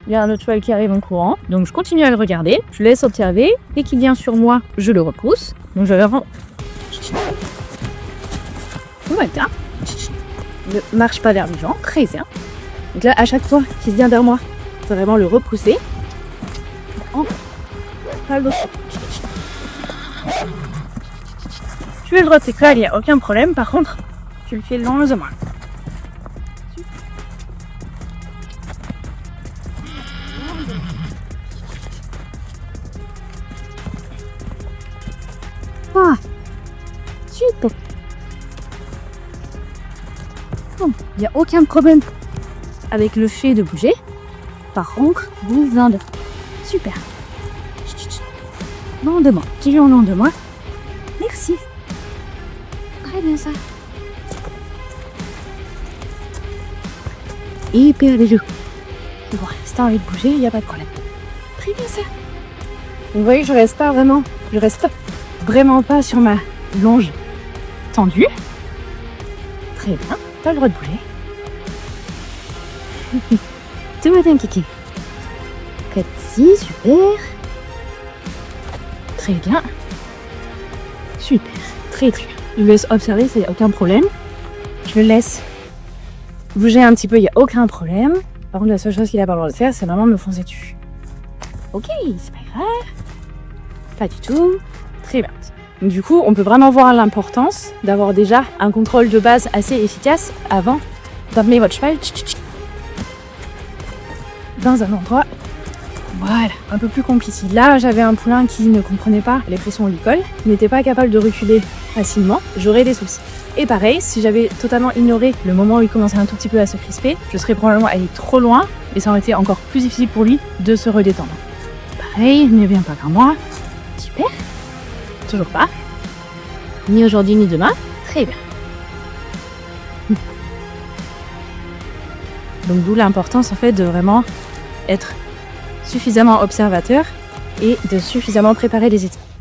Il y a un autre cheval qui arrive en courant. Donc je continue à le regarder. Je le laisse observer. Dès qu'il vient sur moi, je le repousse. Donc je vais vraiment... Voilà. Ne marche pas vers les gens. Très bien. Donc là, à chaque fois qu'il vient vers moi, il faut vraiment le repousser. Tu veux le recycler, il n'y a aucun problème. Par contre, tu le fais lentement. Ah, super. Bon, il n'y a aucun problème avec le fait de bouger. Par contre, besoin de... Super. Lentement, toujours lentement. Merci. Très bien ça. Hyper léger. Bon, si t'as envie de bouger, il n'y a pas de problème. Très bien ça. Vous voyez, je reste vraiment pas sur ma longe tendue. Très bien, t'as le droit de bouger. Tout va bien, Kiki. Si, super. Très bien. Super, très bien. Je le laisse observer, ça y a aucun problème. Je le laisse bouger un petit peu, il n'y a aucun problème. Par contre, la seule chose qu'il a pas le droit de faire, c'est vraiment me foncer dessus. Ok, c'est pas grave. Pas du tout. Très bien. Du coup, on peut vraiment voir l'importance d'avoir déjà un contrôle de base assez efficace avant d'emmener votre cheval dans un endroit, voilà, un peu plus compliqué. Là, j'avais un poulain qui ne comprenait pas les pressions au licol, qui n'était pas capable de reculer facilement, j'aurais des soucis. Et pareil, si j'avais totalement ignoré le moment où il commençait un tout petit peu à se crisper, je serais probablement allé trop loin et ça aurait été encore plus difficile pour lui de se redétendre. Pareil, ne viens pas vers moi. Super. Toujours pas. Ni aujourd'hui ni demain. Très bien. Donc d'où l'importance en fait de vraiment être suffisamment observateur et de suffisamment préparer les étapes.